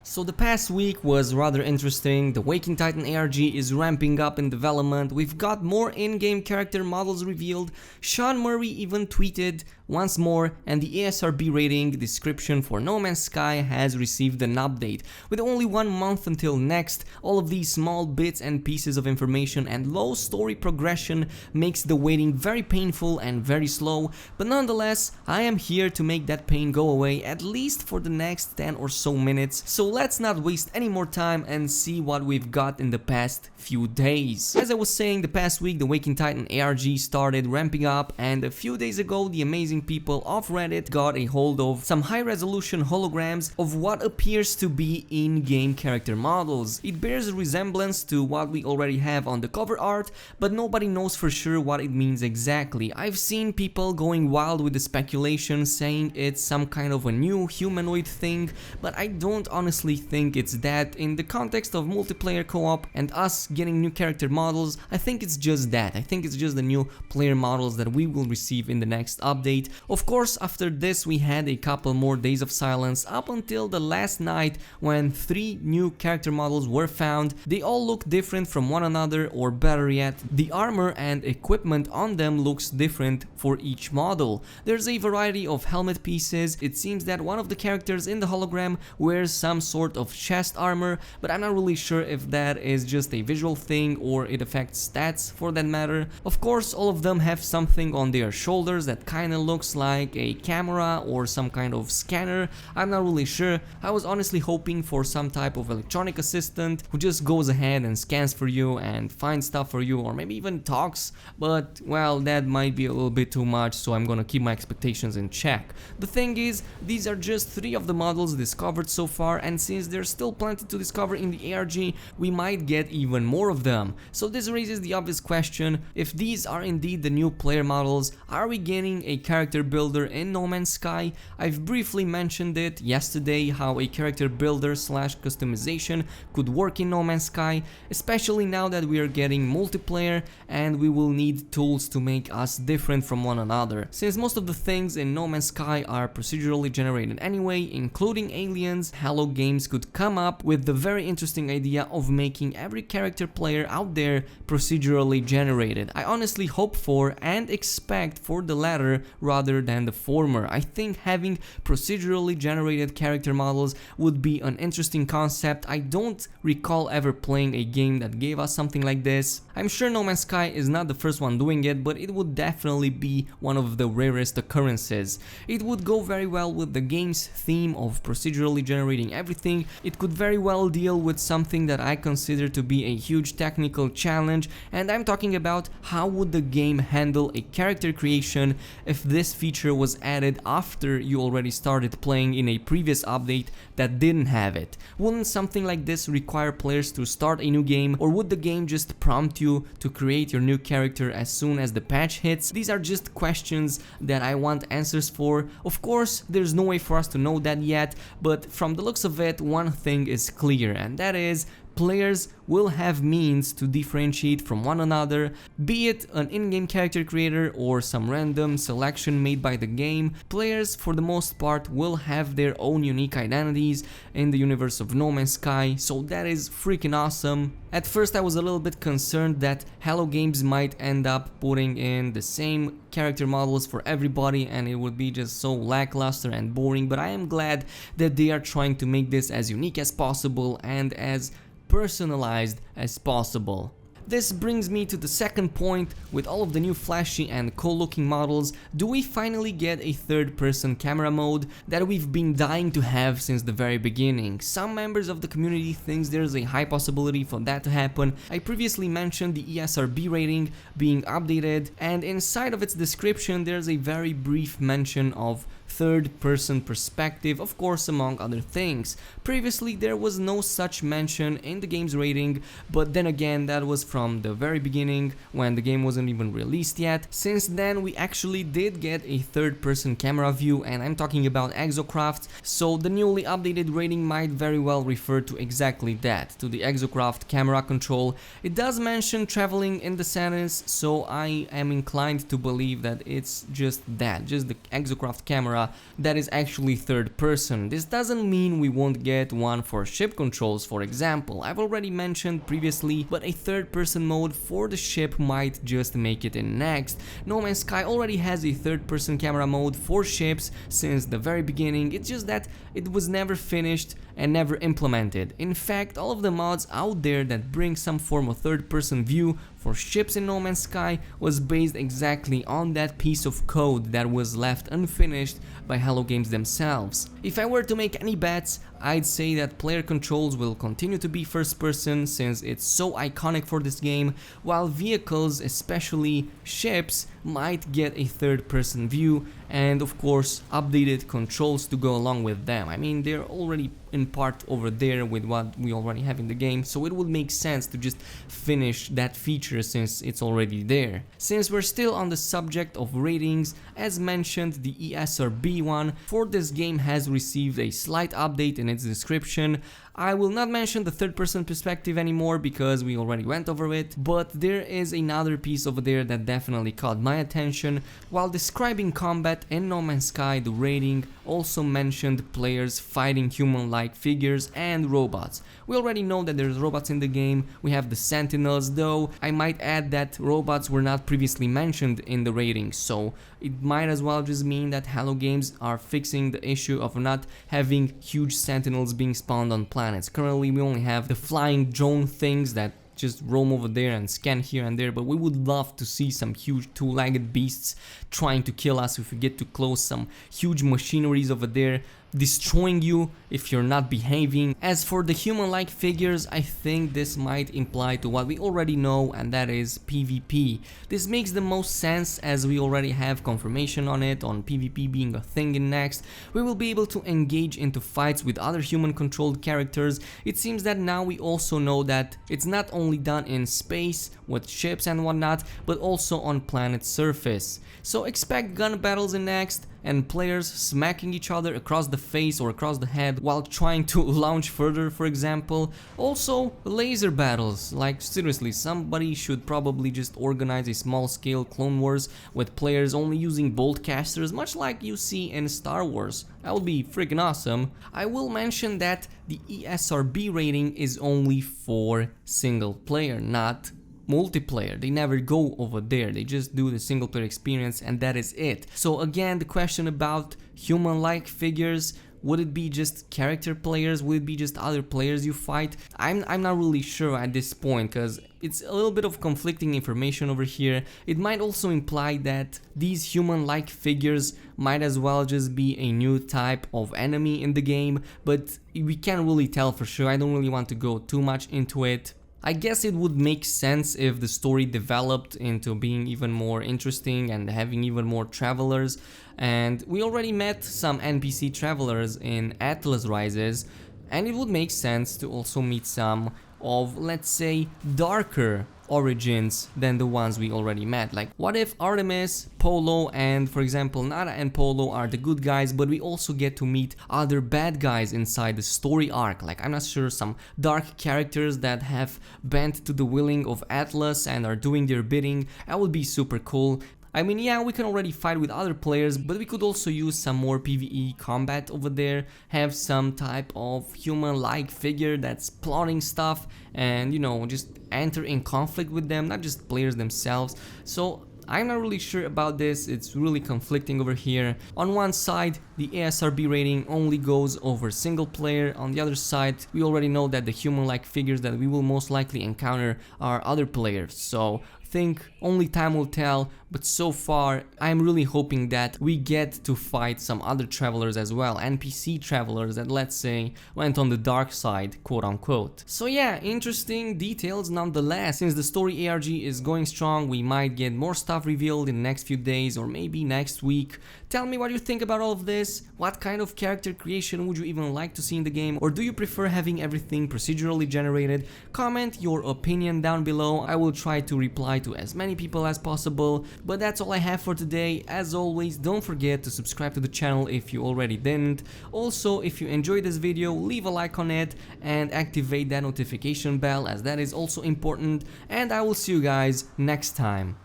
So the past week was rather interesting. The Waking Titan ARG is ramping up in development. We've got more in-game character models revealed. Sean Murray even tweeted once more, and the ESRB rating description for No Man's Sky has received an update. With only 1 month until next, all of these small bits and pieces of information and low story progression makes the waiting very painful and very slow, but nonetheless, I am here to make that pain go away at least for the next 10 or so minutes. So let's not waste any more time and see what we've got in the past few days. As I was saying, the past week the Waking Titan ARG started ramping up, and a few days ago the amazing people of Reddit got a hold of some high resolution holograms of what appears to be in-game character models. It bears a resemblance to what we already have on the cover art, but nobody knows for sure what it means exactly. I've seen people going wild with the speculation, saying it's some kind of a new humanoid thing, but I don't honestly think it's that. In the context of multiplayer co-op and us getting new character models, I think it's just that. I think it's just the new player models that we will receive in the next update. Of course, after this we had a couple more days of silence up until the last night when 3 new character models were found. They all look different from one another, or better yet, the armor and equipment on them looks different for each model. There's a variety of helmet pieces. It seems that one of the characters in the hologram wears some sort of chest armor, but I'm not really sure if that is just a visual thing or it affects stats for that matter. Of course, all of them have something on their shoulders that kinda looks like a camera or some kind of scanner. I'm not really sure. I was honestly hoping for some type of electronic assistant who just goes ahead and scans for you and finds stuff for you, or maybe even talks, but well, that might be a little bit too much, so I'm gonna keep my expectations in check. The thing is, these are just 3 of the models discovered so far, and since there's still plenty to discover in the ARG, we might get even more of them. So this raises the obvious question: if these are indeed the new player models, are we getting a character builder in No Man's Sky? I've briefly mentioned it yesterday, how a character builder slash customization could work in No Man's Sky, especially now that we are getting multiplayer and we will need tools to make us different from one another. Since most of the things in No Man's Sky are procedurally generated anyway, including aliens, KhrazeGaming could come up with the very interesting idea of making every character player out there procedurally generated. I honestly hope for and expect for the latter rather than the former. I think having procedurally generated character models would be an interesting concept. I don't recall ever playing a game that gave us something like this. I'm sure No Man's Sky is not the first one doing it, but it would definitely be one of the rarest occurrences. It would go very well with the game's theme of procedurally generating everything. It could very well deal with something that I consider to be a huge technical challenge, and I'm talking about how would the game handle a character creation if this feature was added after you already started playing in a previous update that didn't have it. Wouldn't something like this require players to start a new game, or would the game just prompt you to create your new character as soon as the patch hits? These are just questions that I want answers for. Of course, there's no way for us to know that yet, but from the looks of it, one thing is clear, and that is players will have means to differentiate from one another, be it an in-game character creator or some random selection made by the game. Players for the most part will have their own unique identities in the universe of No Man's Sky, so that is freaking awesome. At first I was a little bit concerned that KhrazeGaming might end up putting in the same character models for everybody and it would be just so lackluster and boring, but I am glad that they are trying to make this as unique as possible and as personalized as possible. This brings me to the second point. With all of the new flashy and cool looking models, do we finally get a third-person camera mode that we've been dying to have since the very beginning? Some members of the community thinks there's a high possibility for that to happen. I previously mentioned the ESRB rating being updated, and inside of its description there's a very brief mention of third-person perspective, of course, among other things. Previously there was no such mention in the game's rating, but then again that was from the very beginning when the game wasn't even released yet. Since then we actually did get a third-person camera view, and I'm talking about Exocraft, so the newly updated rating might very well refer to exactly that, to the Exocraft camera control. It does mention traveling in the sentence, so I am inclined to believe that it's just that, just the Exocraft camera camera that is actually third person. This doesn't mean we won't get one for ship controls, for example. I've already mentioned previously, but a third person mode for the ship might just make it in next. No Man's Sky already has a third person camera mode for ships since the very beginning. It's just that it was never finished and never implemented. In fact, all of the mods out there that bring some form of third person view for ships in No Man's Sky was based exactly on that piece of code that was left unfinished by Hello Games themselves. If I were to make any bets, I'd say that player controls will continue to be first person since it's so iconic for this game, while vehicles, especially ships, might get a third person view and of course updated controls to go along with them. I mean, they're already in part over there with what we already have in the game, so it would make sense to just finish that feature since it's already there. Since we're still on the subject of ratings, as mentioned, the ESRB one for this game has received a slight update in its description. I will not mention the third person perspective anymore because we already went over it, but there is another piece over there that definitely caught my attention. While describing combat in No Man's Sky, the rating also mentioned players fighting human-like figures and robots. We already know that there's robots in the game, we have the Sentinels, though I might add that robots were not previously mentioned in the rating, so it might as well just mean that Hello Games are fixing the issue of not having huge Sentinels being spawned on planets. Currently we only have the flying drone things that just roam over there and scan here and there, but we would love to see some huge two-legged beasts trying to kill us if we get too close, some huge machineries over there destroying you if you're not behaving. As for the human-like figures, I think this might imply to what we already know, and that is PvP. This makes the most sense as we already have confirmation on it, on PvP being a thing in Next. We will be able to engage into fights with other human-controlled characters. It seems that now we also know that it's not only done in space with ships and whatnot, but also on planet surface. So expect gun battles in Next, and players smacking each other across the face or across the head while trying to launch further, for example. Also laser battles, like seriously, somebody should probably just organize a small scale Clone Wars with players only using bolt casters, much like you see in Star Wars. That would be freaking awesome. I will mention that the ESRB rating is only for single player, not multiplayer. They never go over there, they just do the single player experience and that is it. So again, the question about human-like figures, would it be just character players? Would it be just other players you fight? I'm not really sure at this point because it's a little bit of conflicting information over here. It might also imply that these human-like figures might as well just be a new type of enemy in the game, but we can't really tell for sure. I don't really want to go too much into it. I guess it would make sense if the story developed into being even more interesting and having even more travelers, and we already met some NPC travelers in Atlas Rises, and it would make sense to also meet some of, let's say, darker origins than the ones we already met. Like, what if Artemis, Polo, and for example Nara and Polo are the good guys, but we also get to meet other bad guys inside the story arc? Like, I'm not sure, some dark characters that have bent to the willing of Atlas and are doing their bidding. That would be super cool. I mean, yeah, we can already fight with other players, but we could also use some more PvE combat over there, have some type of human-like figure that's plotting stuff and, you know, just enter in conflict with them, not just players themselves. So I'm not really sure about this, it's really conflicting over here. On one side, the ESRB rating only goes over single player. On the other side, we already know that the human-like figures that we will most likely encounter are other players. So I think only time will tell, but so far I'm really hoping that we get to fight some other travelers as well, NPC travelers that, let's say, went on the dark side, quote unquote. So yeah, interesting details nonetheless. Since the story ARG is going strong, we might get more stuff revealed in the next few days or maybe next week. Tell me what you think about all of this. What kind of character creation would you even like to see in the game, or do you prefer having everything procedurally generated? Comment your opinion down below. I will try to reply to as many people as possible. But that's all I have for today. As always, don't forget to subscribe to the channel if you already didn't. Also, if you enjoyed this video, leave a like on it and activate that notification bell, as that is also important. And I will see you guys next time.